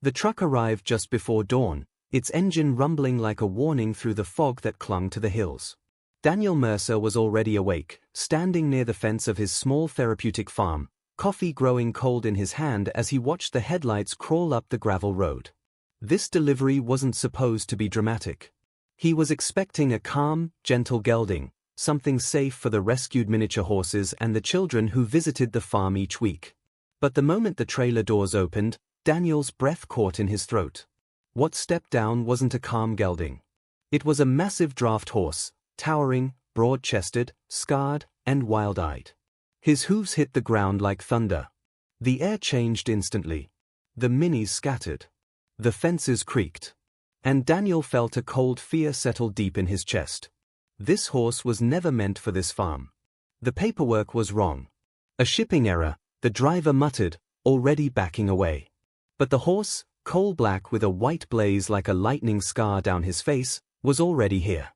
The truck arrived just before dawn, its engine rumbling like a warning through the fog that clung to the hills. Daniel Mercer was already awake, standing near the fence of his small therapeutic farm, coffee growing cold in his hand as he watched the headlights crawl up the gravel road. This delivery wasn't supposed to be dramatic. He was expecting a calm, gentle gelding, something safe for the rescued miniature horses and the children who visited the farm each week. But the moment the trailer doors opened, Daniel's breath caught in his throat. What stepped down wasn't a calm gelding. It was a massive draft horse, towering, broad-chested, scarred, and wild-eyed. His hooves hit the ground like thunder. The air changed instantly. The minis scattered. The fences creaked. And Daniel felt a cold fear settle deep in his chest. This horse was never meant for this farm. The paperwork was wrong. A shipping error, the driver muttered, already backing away. But the horse, coal-black with a white blaze like a lightning scar down his face, was already here.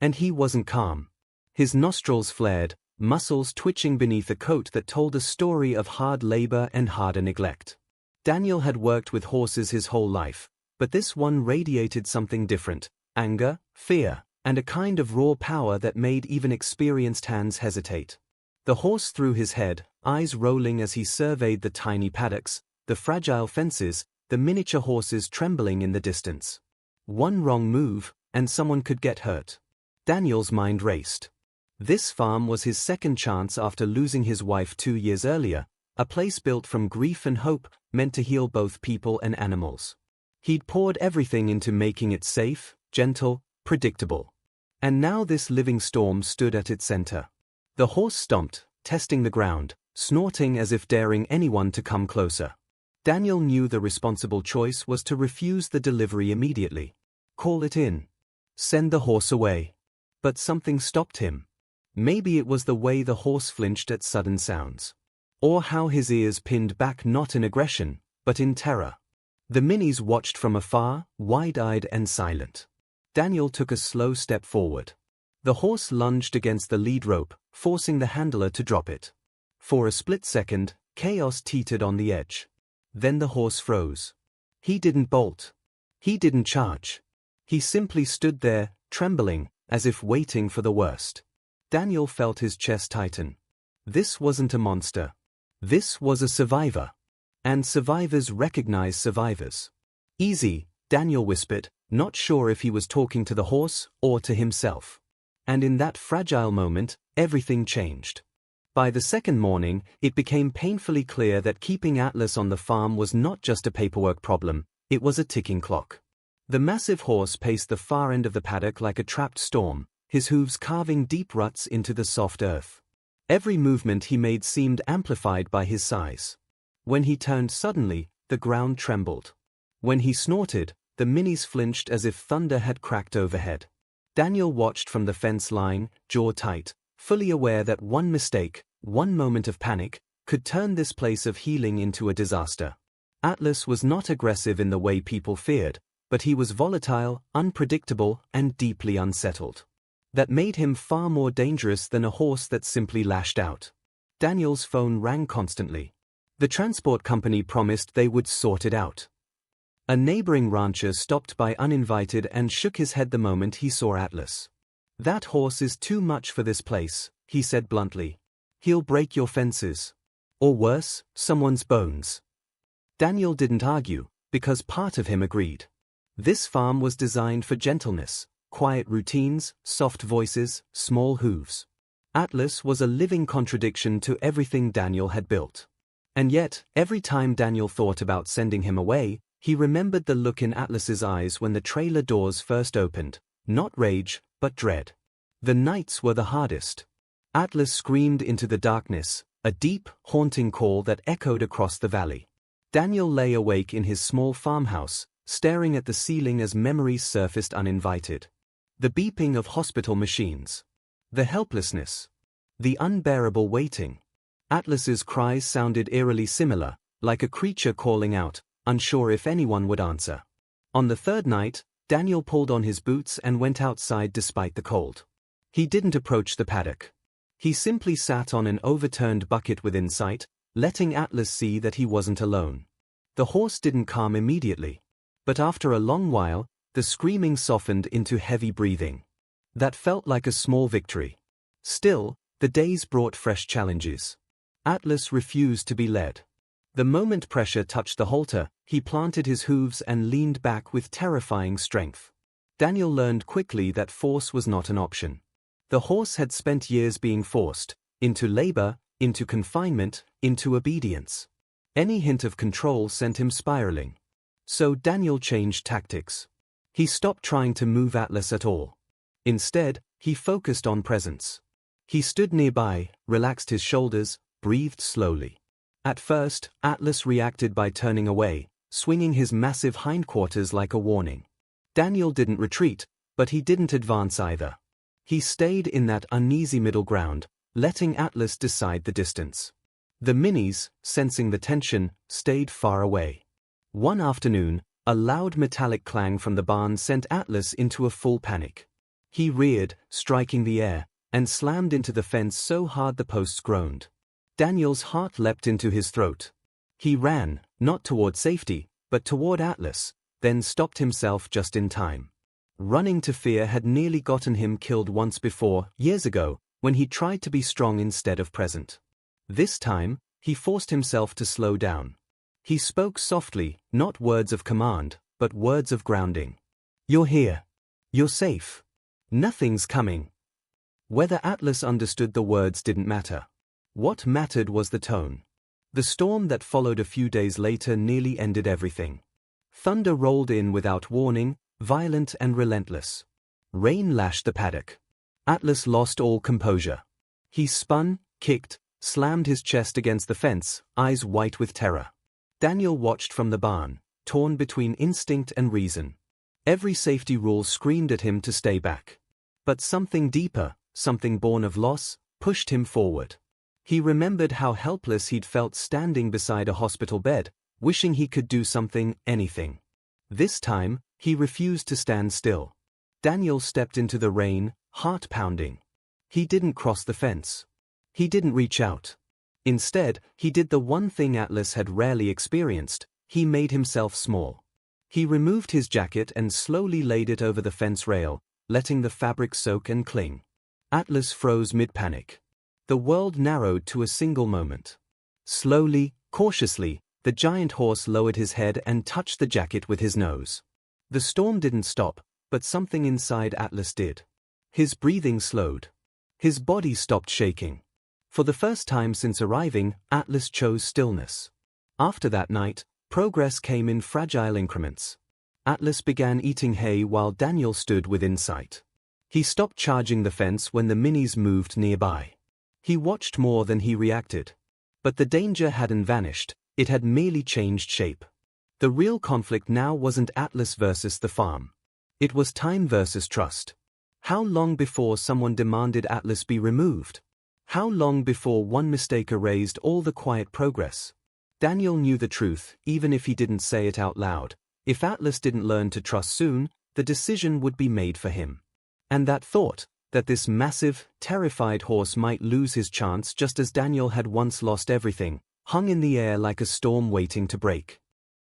And he wasn't calm. His nostrils flared, muscles twitching beneath a coat that told a story of hard labor and harder neglect. Daniel had worked with horses his whole life, but this one radiated something different: anger, fear, and a kind of raw power that made even experienced hands hesitate. The horse threw his head, eyes rolling as he surveyed the tiny paddocks, the fragile fences, the miniature horses trembling in the distance. One wrong move, and someone could get hurt. Daniel's mind raced. This farm was his second chance after losing his wife 2 years earlier, a place built from grief and hope, meant to heal both people and animals. He'd poured everything into making it safe, gentle, predictable. And now this living storm stood at its center. The horse stomped, testing the ground, snorting as if daring anyone to come closer. Daniel knew the responsible choice was to refuse the delivery immediately. Call it in. Send the horse away. But something stopped him. Maybe it was the way the horse flinched at sudden sounds. Or how his ears pinned back not in aggression, but in terror. The minis watched from afar, wide-eyed and silent. Daniel took a slow step forward. The horse lunged against the lead rope, forcing the handler to drop it. For a split second, chaos teetered on the edge. Then the horse froze. He didn't bolt. He didn't charge. He simply stood there, trembling, as if waiting for the worst. Daniel felt his chest tighten. This wasn't a monster. This was a survivor. And survivors recognize survivors. Easy, Daniel whispered, not sure if he was talking to the horse or to himself. And in that fragile moment, everything changed. By the second morning, it became painfully clear that keeping Atlas on the farm was not just a paperwork problem, it was a ticking clock. The massive horse paced the far end of the paddock like a trapped storm, his hooves carving deep ruts into the soft earth. Every movement he made seemed amplified by his size. When he turned suddenly, the ground trembled. When he snorted, the minis flinched as if thunder had cracked overhead. Daniel watched from the fence line, jaw tight, fully aware that one mistake, one moment of panic, could turn this place of healing into a disaster. Atlas was not aggressive in the way people feared, but he was volatile, unpredictable, and deeply unsettled. That made him far more dangerous than a horse that simply lashed out. Daniel's phone rang constantly. The transport company promised they would sort it out. A neighboring rancher stopped by uninvited and shook his head the moment he saw Atlas. "That horse is too much for this place," he said bluntly. "He'll break your fences. Or worse, someone's bones." Daniel didn't argue, because part of him agreed. This farm was designed for gentleness, quiet routines, soft voices, small hooves. Atlas was a living contradiction to everything Daniel had built. And yet, every time Daniel thought about sending him away, he remembered the look in Atlas's eyes when the trailer doors first opened, not rage, but dread. The nights were the hardest. Atlas screamed into the darkness, a deep, haunting call that echoed across the valley. Daniel lay awake in his small farmhouse, staring at the ceiling as memories surfaced uninvited. The beeping of hospital machines. The helplessness. The unbearable waiting. Atlas's cries sounded eerily similar, like a creature calling out, unsure if anyone would answer. On the third night, Daniel pulled on his boots and went outside despite the cold. He didn't approach the paddock. He simply sat on an overturned bucket within sight, letting Atlas see that he wasn't alone. The horse didn't calm immediately. But after a long while, the screaming softened into heavy breathing. That felt like a small victory. Still, the days brought fresh challenges. Atlas refused to be led. The moment pressure touched the halter, he planted his hooves and leaned back with terrifying strength. Daniel learned quickly that force was not an option. The horse had spent years being forced, into labor, into confinement, into obedience. Any hint of control sent him spiraling. So Daniel changed tactics. He stopped trying to move Atlas at all. Instead, he focused on presence. He stood nearby, relaxed his shoulders, breathed slowly. At first, Atlas reacted by turning away, swinging his massive hindquarters like a warning. Daniel didn't retreat, but he didn't advance either. He stayed in that uneasy middle ground, letting Atlas decide the distance. The minis, sensing the tension, stayed far away. One afternoon, a loud metallic clang from the barn sent Atlas into a full panic. He reared, striking the air, and slammed into the fence so hard the posts groaned. Daniel's heart leapt into his throat. He ran, not toward safety, but toward Atlas, then stopped himself just in time. Running to fear had nearly gotten him killed once before, years ago, when he tried to be strong instead of present. This time, he forced himself to slow down. He spoke softly, not words of command, but words of grounding. "You're here. You're safe. Nothing's coming." Whether Atlas understood the words didn't matter. What mattered was the tone. The storm that followed a few days later nearly ended everything. Thunder rolled in without warning, violent and relentless. Rain lashed the paddock. Atlas lost all composure. He spun, kicked, slammed his chest against the fence, eyes white with terror. Daniel watched from the barn, torn between instinct and reason. Every safety rule screamed at him to stay back. But something deeper, something born of loss, pushed him forward. He remembered how helpless he'd felt standing beside a hospital bed, wishing he could do something, anything. This time, he refused to stand still. Daniel stepped into the rain, heart pounding. He didn't cross the fence. He didn't reach out. Instead, he did the one thing Atlas had rarely experienced: he made himself small. He removed his jacket and slowly laid it over the fence rail, letting the fabric soak and cling. Atlas froze mid-panic. The world narrowed to a single moment. Slowly, cautiously, the giant horse lowered his head and touched the jacket with his nose. The storm didn't stop, but something inside Atlas did. His breathing slowed. His body stopped shaking. For the first time since arriving, Atlas chose stillness. After that night, progress came in fragile increments. Atlas began eating hay while Daniel stood within sight. He stopped charging the fence when the minis moved nearby. He watched more than he reacted. But the danger hadn't vanished, it had merely changed shape. The real conflict now wasn't Atlas versus the farm. It was time versus trust. How long before someone demanded Atlas be removed? How long before one mistake erased all the quiet progress? Daniel knew the truth, even if he didn't say it out loud. If Atlas didn't learn to trust soon, the decision would be made for him. And that thought, that this massive, terrified horse might lose his chance just as Daniel had once lost everything, hung in the air like a storm waiting to break.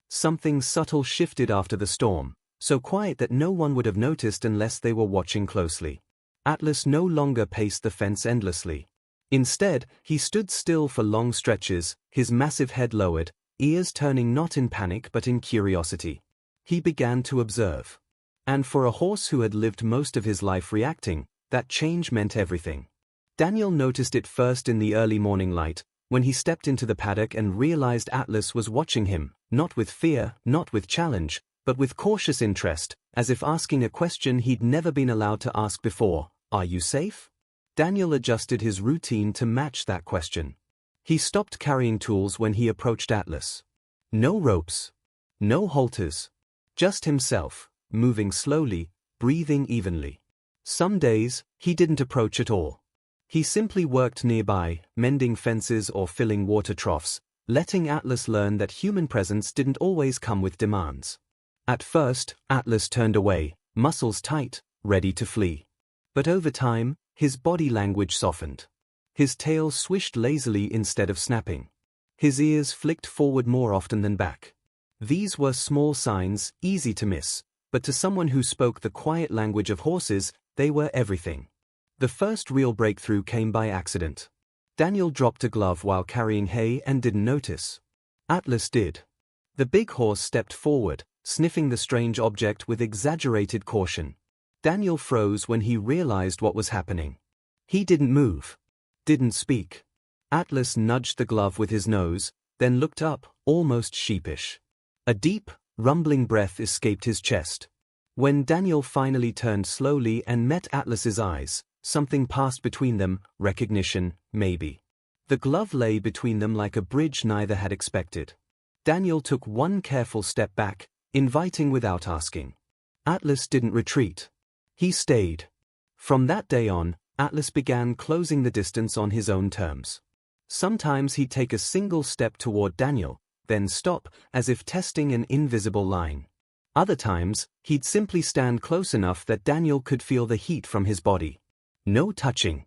Something subtle shifted after the storm, so quiet that no one would have noticed unless they were watching closely. Atlas no longer paced the fence endlessly. Instead, he stood still for long stretches, his massive head lowered, ears turning not in panic but in curiosity. He began to observe. And for a horse who had lived most of his life reacting, that change meant everything. Daniel noticed it first in the early morning light, when he stepped into the paddock and realized Atlas was watching him, not with fear, not with challenge, but with cautious interest, as if asking a question he'd never been allowed to ask before: "Are you safe?" Daniel adjusted his routine to match that question. He stopped carrying tools when he approached Atlas. No ropes. No halters. Just himself, moving slowly, breathing evenly. Some days, he didn't approach at all. He simply worked nearby, mending fences or filling water troughs, letting Atlas learn that human presence didn't always come with demands. At first, Atlas turned away, muscles tight, ready to flee. But over time, his body language softened. His tail swished lazily instead of snapping. His ears flicked forward more often than back. These were small signs, easy to miss, but to someone who spoke the quiet language of horses, they were everything. The first real breakthrough came by accident. Daniel dropped a glove while carrying hay and didn't notice. Atlas did. The big horse stepped forward, sniffing the strange object with exaggerated caution. Daniel froze when he realized what was happening. He didn't move. Didn't speak. Atlas nudged the glove with his nose, then looked up, almost sheepish. A deep, rumbling breath escaped his chest. When Daniel finally turned slowly and met Atlas's eyes, something passed between them, recognition, maybe. The glove lay between them like a bridge neither had expected. Daniel took one careful step back, inviting without asking. Atlas didn't retreat. He stayed. From that day on, Atlas began closing the distance on his own terms. Sometimes he'd take a single step toward Daniel, then stop, as if testing an invisible line. Other times, he'd simply stand close enough that Daniel could feel the heat from his body. No touching.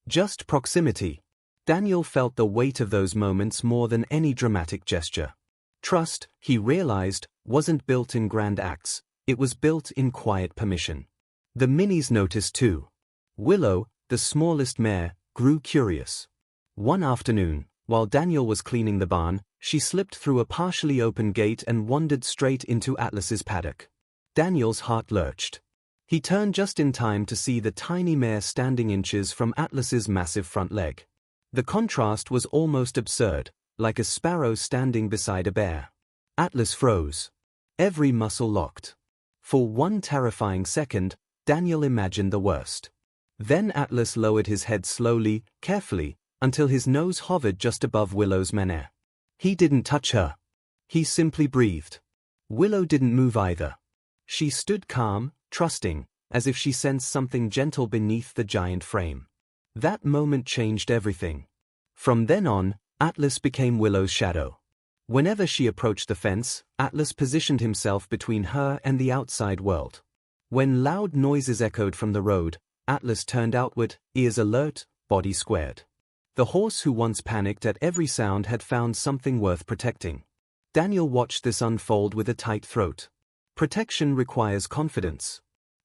Just proximity. Daniel felt the weight of those moments more than any dramatic gesture. Trust, he realized, wasn't built in grand acts, it was built in quiet permission. The minis noticed too. Willow, the smallest mare, grew curious. One afternoon, while Daniel was cleaning the barn, she slipped through a partially open gate and wandered straight into Atlas's paddock. Daniel's heart lurched. He turned just in time to see the tiny mare standing inches from Atlas's massive front leg. The contrast was almost absurd, like a sparrow standing beside a bear. Atlas froze. Every muscle locked. For one terrifying second, Daniel imagined the worst. Then Atlas lowered his head slowly, carefully, until his nose hovered just above Willow's menere. He didn't touch her. He simply breathed. Willow didn't move either. She stood calm, trusting, as if she sensed something gentle beneath the giant frame. That moment changed everything. From then on, Atlas became Willow's shadow. Whenever she approached the fence, Atlas positioned himself between her and the outside world. When loud noises echoed from the road, Atlas turned outward, ears alert, body squared. The horse who once panicked at every sound had found something worth protecting. Daniel watched this unfold with a tight throat. Protection requires confidence.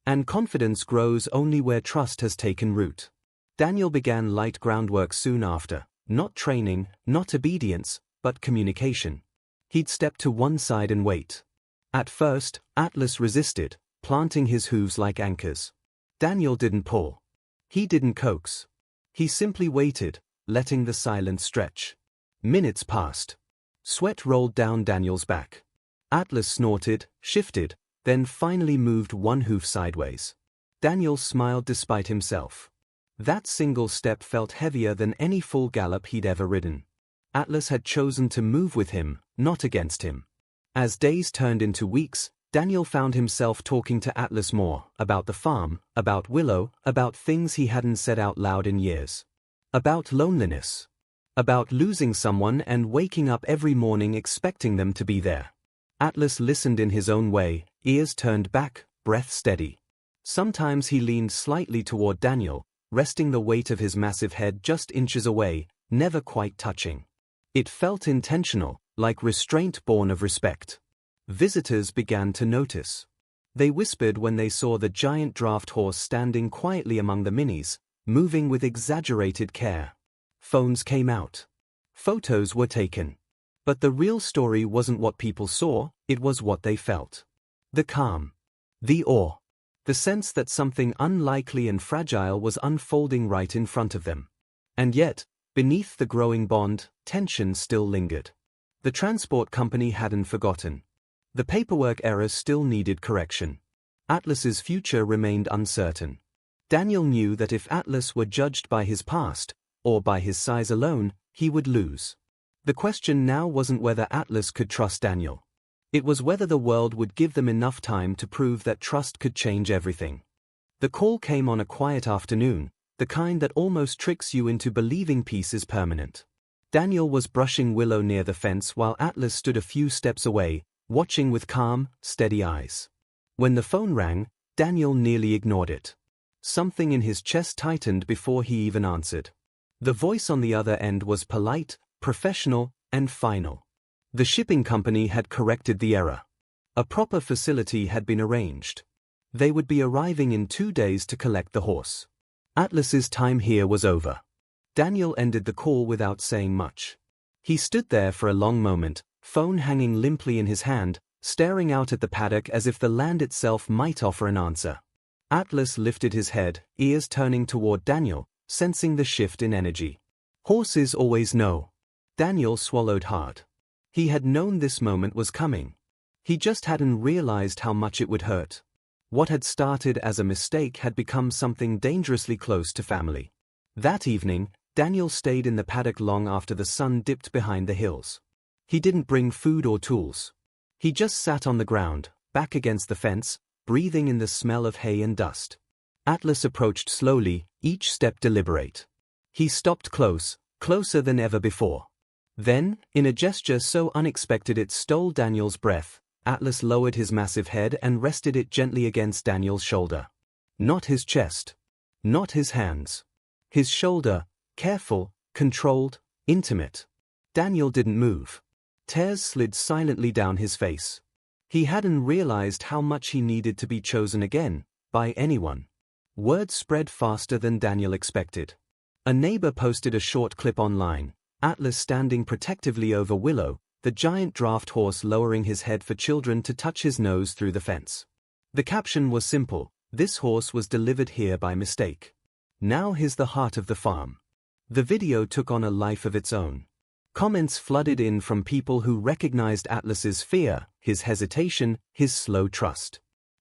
And confidence grows only where trust has taken root. Daniel began light groundwork soon after, not training, not obedience, but communication. He'd step to one side and wait. At first, Atlas resisted, planting his hooves like anchors. Daniel didn't pull. He didn't coax. He simply waited, letting the silence stretch. Minutes passed. Sweat rolled down Daniel's back. Atlas snorted, shifted, then finally moved one hoof sideways. Daniel smiled despite himself. That single step felt heavier than any full gallop he'd ever ridden. Atlas had chosen to move with him, not against him. As days turned into weeks, Daniel found himself talking to Atlas more, about the farm, about Willow, about things he hadn't said out loud in years. About loneliness. About losing someone and waking up every morning expecting them to be there. Atlas listened in his own way, ears turned back, breath steady. Sometimes he leaned slightly toward Daniel, resting the weight of his massive head just inches away, never quite touching. It felt intentional, like restraint born of respect. Visitors began to notice. They whispered when they saw the giant draft horse standing quietly among the minis, moving with exaggerated care. Phones came out. Photos were taken. But the real story wasn't what people saw, it was what they felt. The calm. The awe. The sense that something unlikely and fragile was unfolding right in front of them. And yet, beneath the growing bond, tension still lingered. The transport company hadn't forgotten. The paperwork errors still needed correction. Atlas's future remained uncertain. Daniel knew that if Atlas were judged by his past, or by his size alone, he would lose. The question now wasn't whether Atlas could trust Daniel. It was whether the world would give them enough time to prove that trust could change everything. The call came on a quiet afternoon, the kind that almost tricks you into believing peace is permanent. Daniel was brushing Willow near the fence while Atlas stood a few steps away, watching with calm, steady eyes. When the phone rang, Daniel nearly ignored it. Something in his chest tightened before he even answered. The voice on the other end was polite, professional, and final. The shipping company had corrected the error. A proper facility had been arranged. They would be arriving in 2 days to collect the horse. Atlas's time here was over. Daniel ended the call without saying much. He stood there for a long moment, phone hanging limply in his hand, staring out at the paddock as if the land itself might offer an answer. Atlas lifted his head, ears turning toward Daniel, sensing the shift in energy. Horses always know. Daniel swallowed hard. He had known this moment was coming. He just hadn't realized how much it would hurt. What had started as a mistake had become something dangerously close to family. That evening, Daniel stayed in the paddock long after the sun dipped behind the hills. He didn't bring food or tools. He just sat on the ground, back against the fence, breathing in the smell of hay and dust. Atlas approached slowly, each step deliberate. He stopped close, closer than ever before. Then, in a gesture so unexpected it stole Daniel's breath, Atlas lowered his massive head and rested it gently against Daniel's shoulder. Not his chest. Not his hands. His shoulder, careful, controlled, intimate. Daniel didn't move. Tears slid silently down his face. He hadn't realized how much he needed to be chosen again, by anyone. Word spread faster than Daniel expected. A neighbor posted a short clip online, Atlas standing protectively over Willow, the giant draft horse lowering his head for children to touch his nose through the fence. The caption was simple: "This horse was delivered here by mistake. Now here's the heart of the farm." The video took on a life of its own. Comments flooded in from people who recognized Atlas's fear, his hesitation, his slow trust.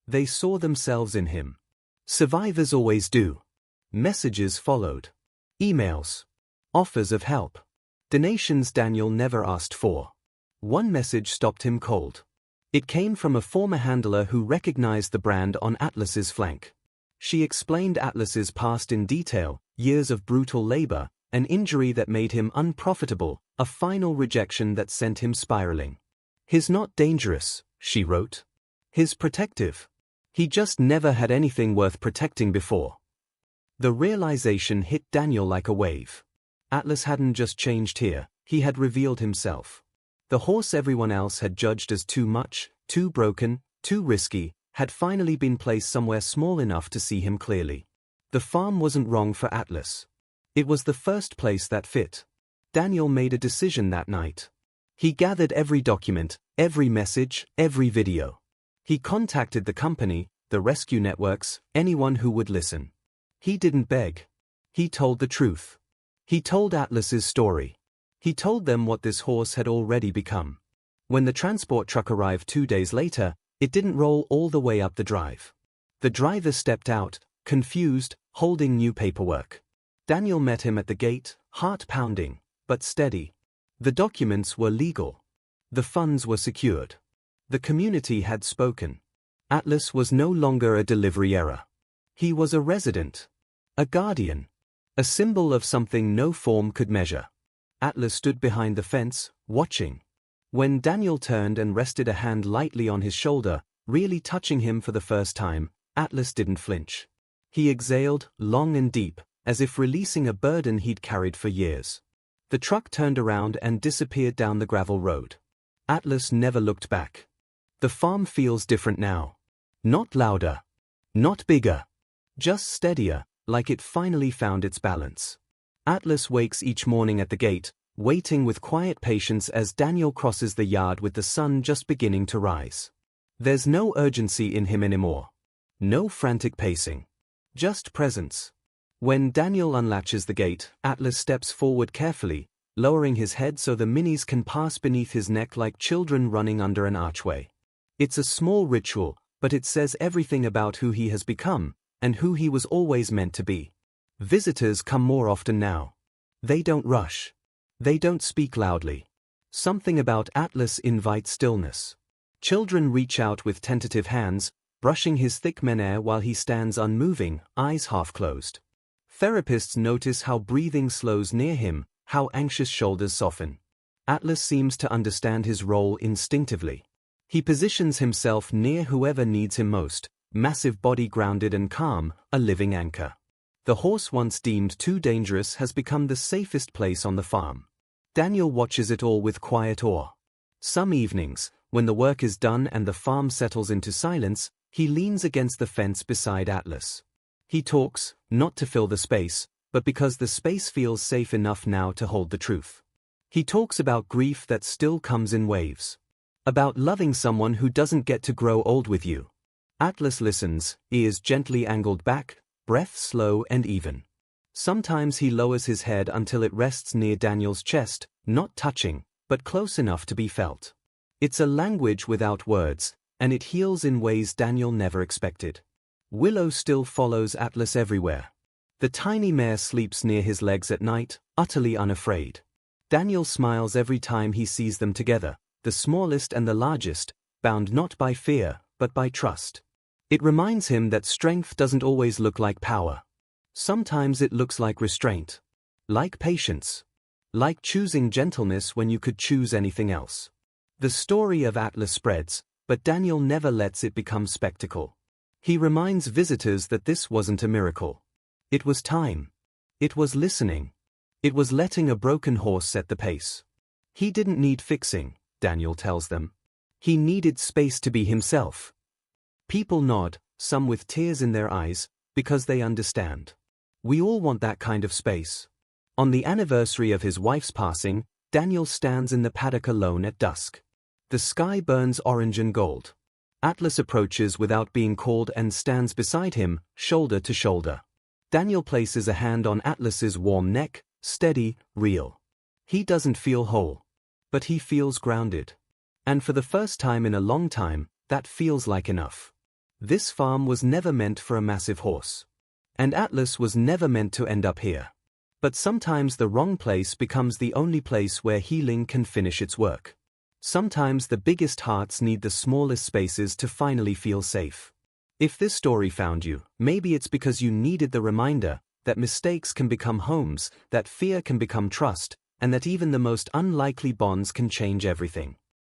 They saw themselves in him. Survivors always do. Messages followed. Emails. Offers of help. Donations Daniel never asked for. One message stopped him cold. It came from a former handler who recognized the brand on Atlas's flank. She explained Atlas's past in detail: years of brutal labor, an injury that made him unprofitable, a final rejection that sent him spiraling. "He's not dangerous," she wrote. "He's protective. He just never had anything worth protecting before." The realization hit Daniel like a wave. Atlas hadn't just changed here, he had revealed himself. The horse everyone else had judged as too much, too broken, too risky, had finally been placed somewhere small enough to see him clearly. The farm wasn't wrong for Atlas. It was the first place that fit. Daniel made a decision that night. He gathered every document, every message, every video. He contacted the company, the rescue networks, anyone who would listen. He didn't beg. He told the truth. He told Atlas's story. He told them what this horse had already become. When the transport truck arrived 2 days later, it didn't roll all the way up the drive. The driver stepped out, confused, holding new paperwork. Daniel met him at the gate, heart pounding, but steady. The documents were legal. The funds were secured. The community had spoken. Atlas was no longer a delivery error. He was a resident. A guardian. A symbol of something no form could measure. Atlas stood behind the fence, watching. When Daniel turned and rested a hand lightly on his shoulder, really touching him for the first time, Atlas didn't flinch. He exhaled, long and deep, as if releasing a burden he'd carried for years. The truck turned around and disappeared down the gravel road. Atlas never looked back. The farm feels different now. Not louder. Not bigger. Just steadier, like it finally found its balance. Atlas wakes each morning at the gate, waiting with quiet patience as Daniel crosses the yard with the sun just beginning to rise. There's no urgency in him anymore. No frantic pacing. Just presence. When Daniel unlatches the gate, Atlas steps forward carefully, lowering his head so the minis can pass beneath his neck like children running under an archway. It's a small ritual, but it says everything about who he has become, and who he was always meant to be. Visitors come more often now. They don't rush. They don't speak loudly. Something about Atlas invites stillness. Children reach out with tentative hands, brushing his thick menere while he stands unmoving, eyes half closed. Therapists notice how breathing slows near him, how anxious shoulders soften. Atlas seems to understand his role instinctively. He positions himself near whoever needs him most, massive body grounded and calm, a living anchor. The horse once deemed too dangerous has become the safest place on the farm. Daniel watches it all with quiet awe. Some evenings, when the work is done and the farm settles into silence, he leans against the fence beside Atlas. He talks, not to fill the space, but because the space feels safe enough now to hold the truth. He talks about grief that still comes in waves. About loving someone who doesn't get to grow old with you. Atlas listens, ears gently angled back, breath slow and even. Sometimes he lowers his head until it rests near Daniel's chest, not touching, but close enough to be felt. It's a language without words, and it heals in ways Daniel never expected. Willow still follows Atlas everywhere. The tiny mare sleeps near his legs at night, utterly unafraid. Daniel smiles every time he sees them together, the smallest and the largest, bound not by fear, but by trust. It reminds him that strength doesn't always look like power. Sometimes it looks like restraint. Like patience. Like choosing gentleness when you could choose anything else. The story of Atlas spreads, but Daniel never lets it become spectacle. He reminds visitors that this wasn't a miracle. It was time. It was listening. It was letting a broken horse set the pace. He didn't need fixing, Daniel tells them. He needed space to be himself. People nod, some with tears in their eyes, because they understand. We all want that kind of space. On the anniversary of his wife's passing, Daniel stands in the paddock alone at dusk. The sky burns orange and gold. Atlas approaches without being called and stands beside him, shoulder to shoulder. Daniel places a hand on Atlas's warm neck, steady, real. He doesn't feel whole. But he feels grounded. And for the first time in a long time, that feels like enough. This farm was never meant for a massive horse. And Atlas was never meant to end up here. But sometimes the wrong place becomes the only place where healing can finish its work. Sometimes the biggest hearts need the smallest spaces to finally feel safe. If this story found you, maybe it's because you needed the reminder that mistakes can become homes, that fear can become trust, and that even the most unlikely bonds can change everything.